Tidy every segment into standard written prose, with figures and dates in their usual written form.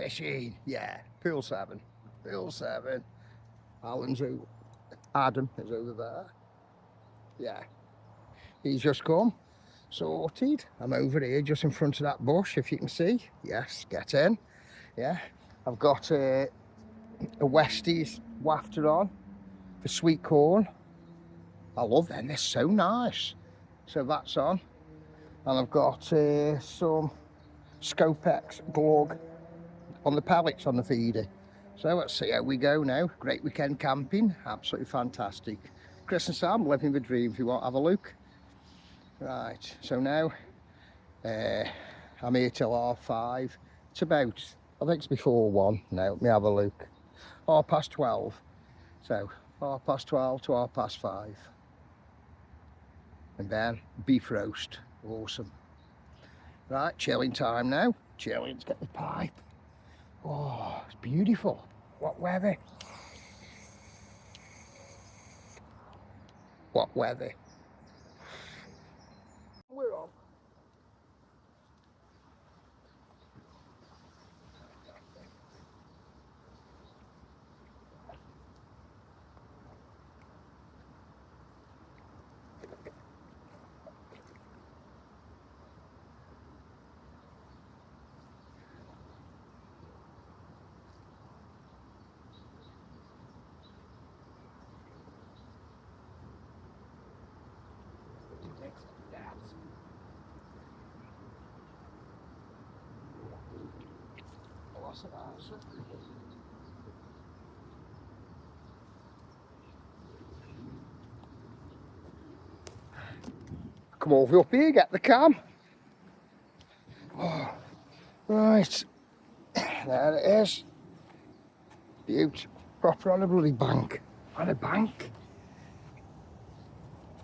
fishing. Yeah, pool 7. Pool 7. Adam is over there. Yeah, he's just come. Sorted. I'm over here just in front of that bush, if you can see. Yes, get in. Yeah, I've got a Westies wafter on for sweet corn. I love them, they're so nice. So that's on. And I've got some Scopex glug on the pellets on the feeder. So let's see how we go now. Great weekend camping, absolutely fantastic. Chris and Sam, living the dream if you want to have a look. Right, so now I'm here till 5:30. It's about, I think it's before 1 now. Let me have a look. 12:30. So 12:30 to 5:30. And then beef roast. Awesome. Right, chilling time now. Chilling, let's get the pipe. Oh, it's beautiful. What weather. What weather. We're on. Come over up here, get the cam. Oh, right, there it is. Beaut, proper on a bloody bank. On a bank.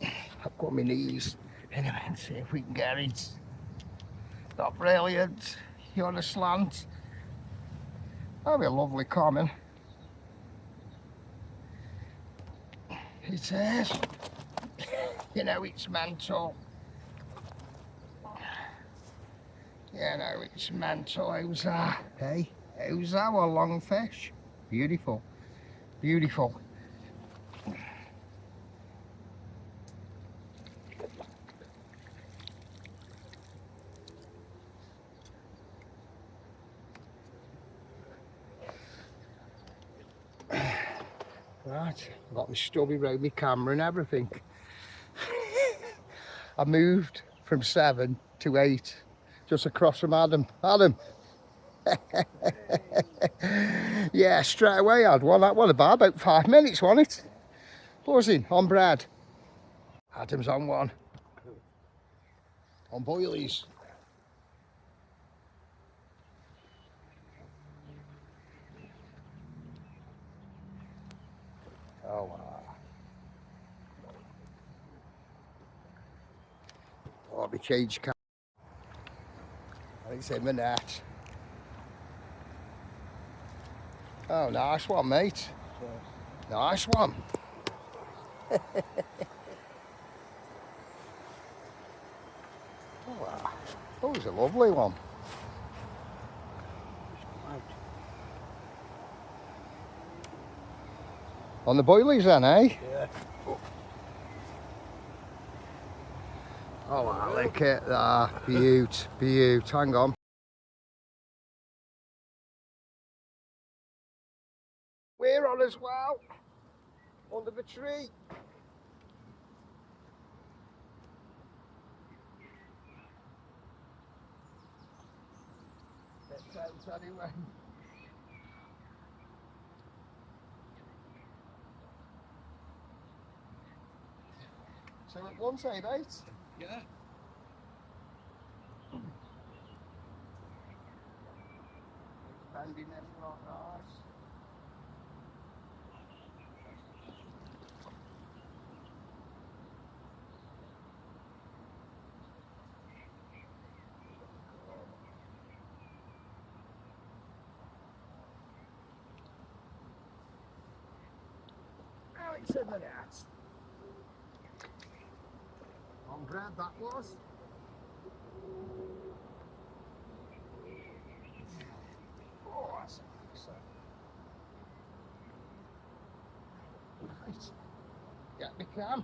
I've got my knees. Anyway, let's see if we can get it. Not brilliant. You're on a slant. That'll be a lovely common. It is. You know, it's mental. You know, it's mental. How's that? Hey, how's that? What a long fish. Beautiful. Beautiful. Right, I've got my stubby round my camera and everything. I moved from 7 to 8, just across from Adam. Adam. Yeah, straight away I had one. That was about 5 minutes, wasn't it? Buzzing on Brad. Adam's on one. On boilies. Oh wow. Oh, the cage cam. I think it's in the net. Oh, nice one, mate. Nice one. Oh, wow. Oh, it's a lovely one. On the boilies then, eh? Yeah. Oh, I like it. Beaut, beaut. Hang on. We're on as well. Under the tree. Bit tense anyway. So at 1.8? Yeah. Bending this not nice. Alex in the net. On Brad that was. Oh. Right. Get me cam.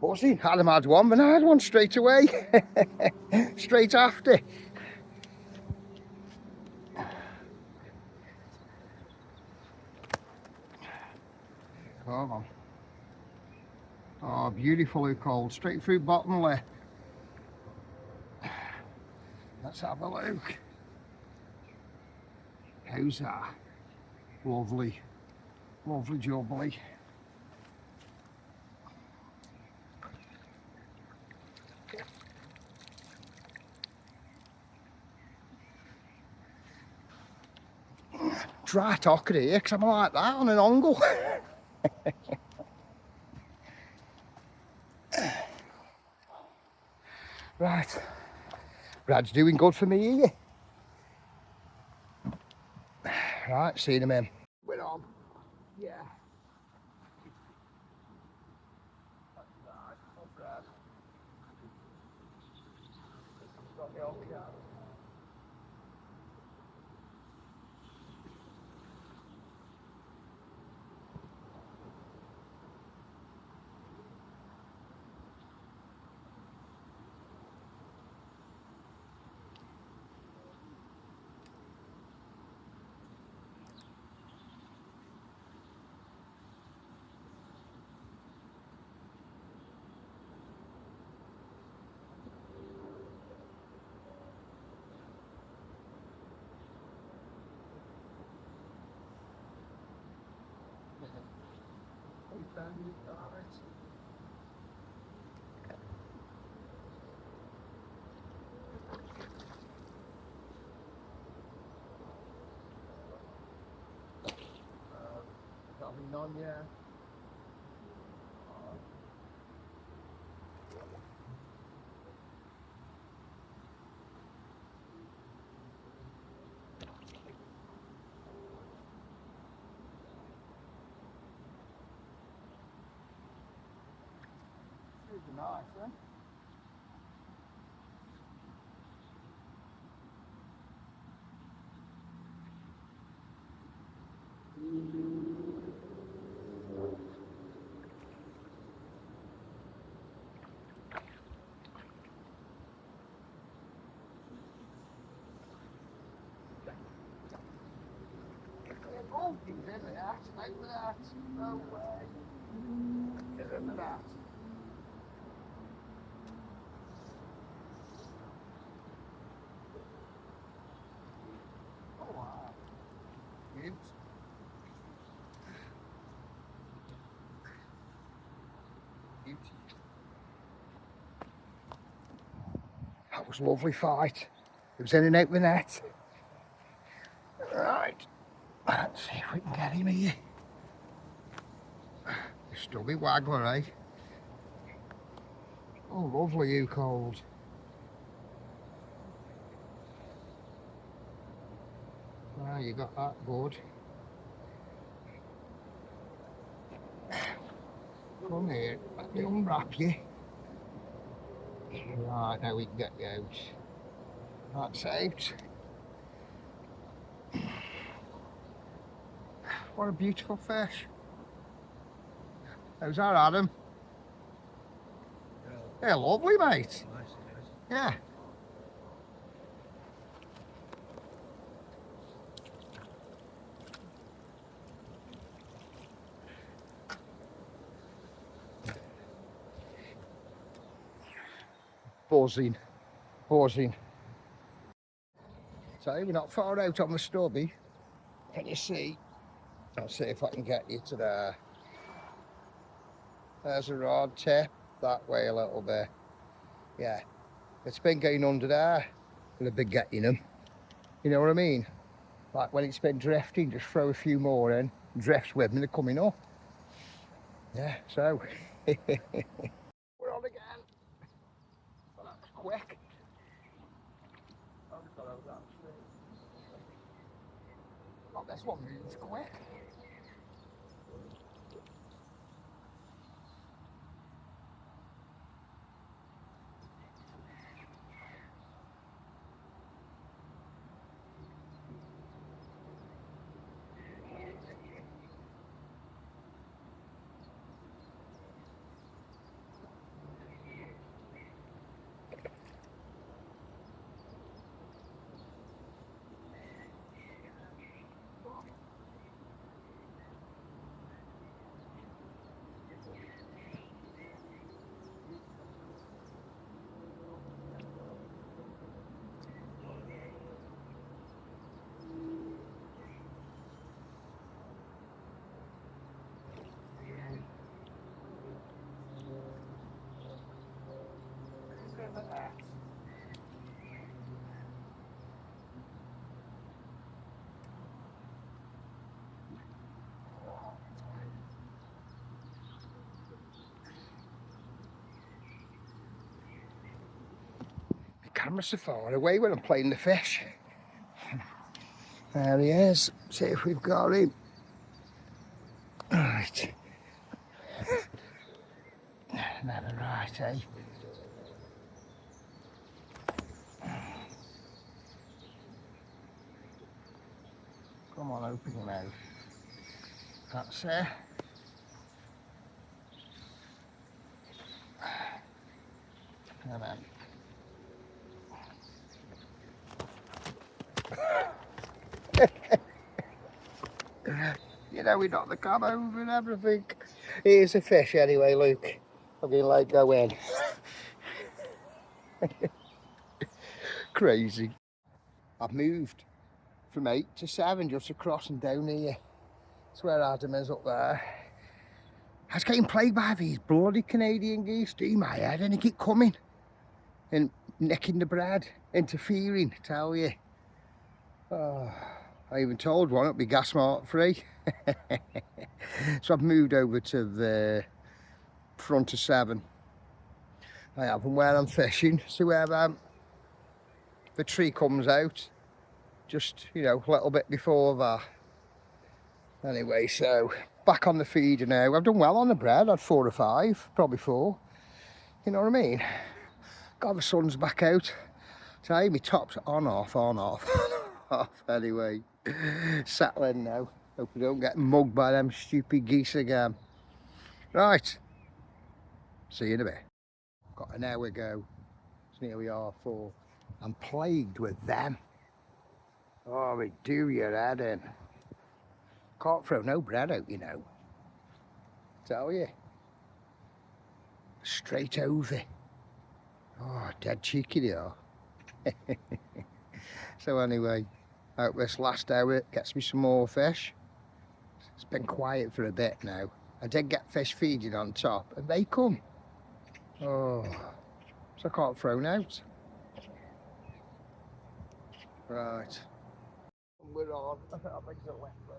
Buzzing. Adam had one, but I had one straight away. Straight after. Come on. Oh, beautiful hook hold. Straight through bottom lip. Let's have a look. How's that? Lovely. Lovely jubbly. Dry tocker here, because I'm like that on an ongle. Right. Brad's doing good for me here. Right, seeing him in. We're on. Yeah. That's right. Oh, Brad. Got me on the car. Coming on, yeah. Super nice, eh? Oh, he's in the net. Out with that. No way. Get in the net. Oh, wow. Cute. Cute. That was a lovely fight. It was in and out the net. Right. Let's see if we can get him here. The stubby waggler, eh? Oh, lovely you cold. Ah, you got that good. Come here, let me unwrap you. Right, now we can get you out. That's out. What a beautiful fish. How's that, Adam? Yeah, lovely, mate. Yeah. Buzzing. Buzzing. So we're not far out on the stubby. Can you see? I'll see if I can get you to there. There's a rod tip. That way a little bit. Yeah. It's been getting under there. It'll be getting them. You know what I mean? Like when it's been drifting, just throw a few more in. Drifts with me, they're coming up. Yeah, so. We're on again. Well, that was quick. Oh, this one moves quick. camera so far away when I'm playing the fish. There he is. See if we've got him. Right. Never right, eh? Come on, open your mouth. That's it. And then. You know, we knocked the cab over and everything. Here's a fish anyway, Luke. I'm going to let go in. Crazy. I've moved from 8 to 7 just across and down here. That's where Adam is up there. I was getting plagued by these bloody Canadian geese through my head, and they keep coming and nicking the bread, interfering, tell you. Oh, I even told one it'd be gas mark free. So I've moved over to the front of 7. I have, and where I'm fishing, so where the tree comes out, just, you know, a little bit before that. Anyway, so back on the feeder now. I've done well on the bread. I had 4 or 5, probably 4. You know what I mean? Got the sun's back out. So my top's on, off, on, off, off. Anyway, settling now. Hope we don't get mugged by them stupid geese again. Right. See you in a bit. Got an hour ago. It's nearly 4:30. I'm plagued with them. Oh, they do your head in. Can't throw no bread out, you know. Tell you. Straight over. Oh, dead cheeky they are. So anyway, out this last hour gets me some more fish. It's been quiet for a bit now. I did get fish feeding on top and they come. Oh, so I can't throw out. Right. We're on. I think it's a wet one.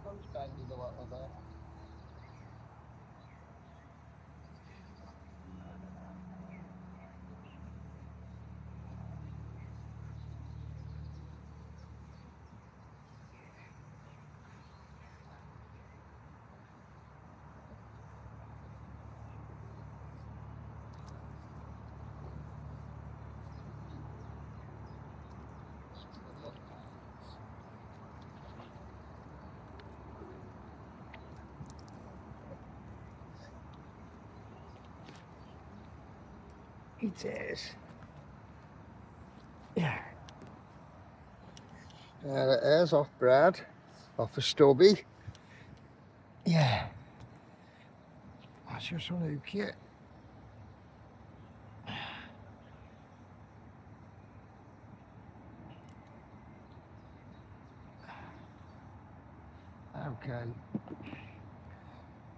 I'm spending a lot of that. It is. Yeah. There it is, off bread, off a stubby. Yeah. That's just so cute. Okay.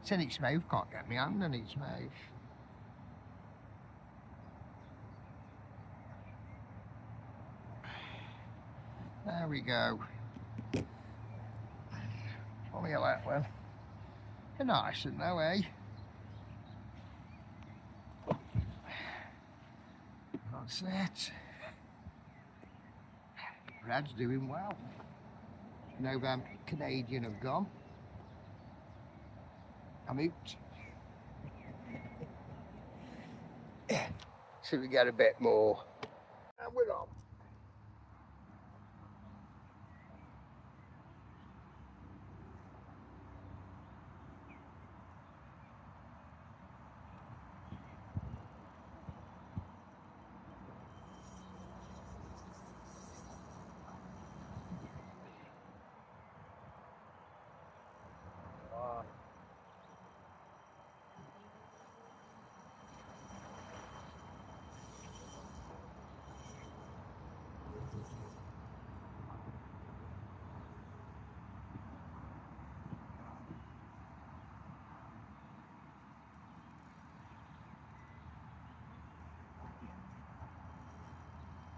It's in its mouth, can't get my hand in its mouth. There we go. Only a little one. They're nice, isn't they, eh? That's it. Brad's doing well. Now them Canadian have gone. I'm out. So we get a bit more. And we're on.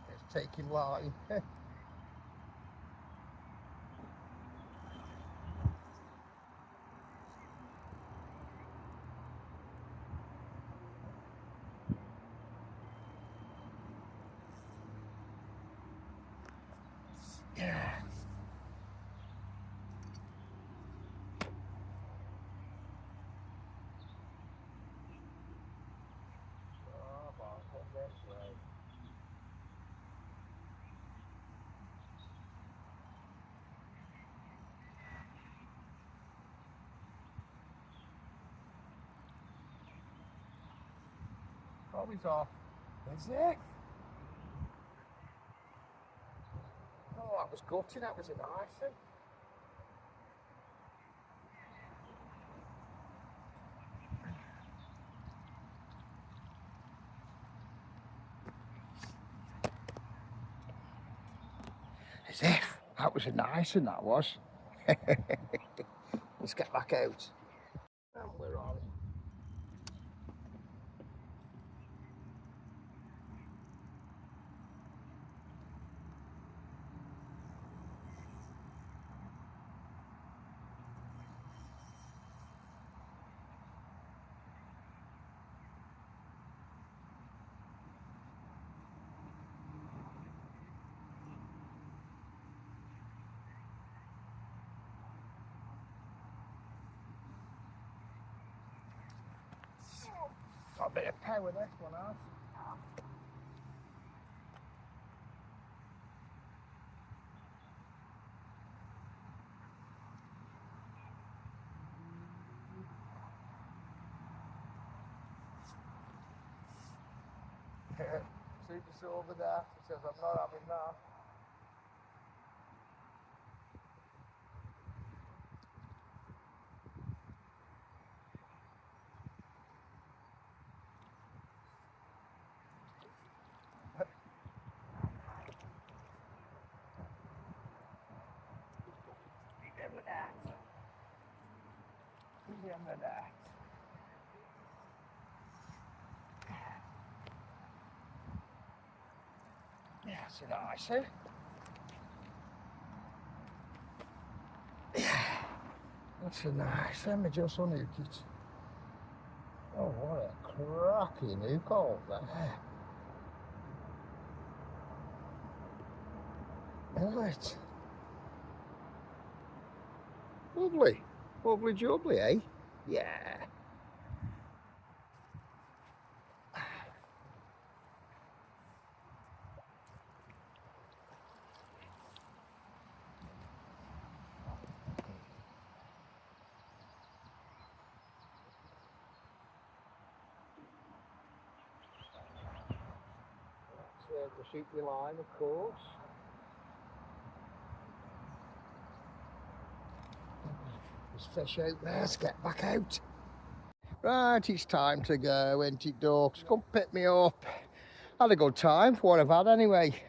It's taking line. Yeah. Oh, well, come this way. Probably off. Is it? Oh, that was gutting. That was a nice thing. As if. That was a nice one, that was. Let's get back out. And we're on. Got a bit of power this one has. See this over there? He says, I'm not having that. Remember that. Remember that. Yeah, it's a nice one. Yeah, that's a nice one. Let me just unhook it. Oh, what a cracking hook over there. Right. Lovely. Lovely jubbly, eh? Yeah. The sheepy line, of course. There's fish out there, let's get back out. Right, it's time to go, ain't it, ducks? Come pick me up. Had a good time for what I've had anyway.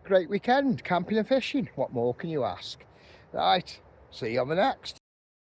Great weekend, camping and fishing. What more can you ask? Right, see you on the next.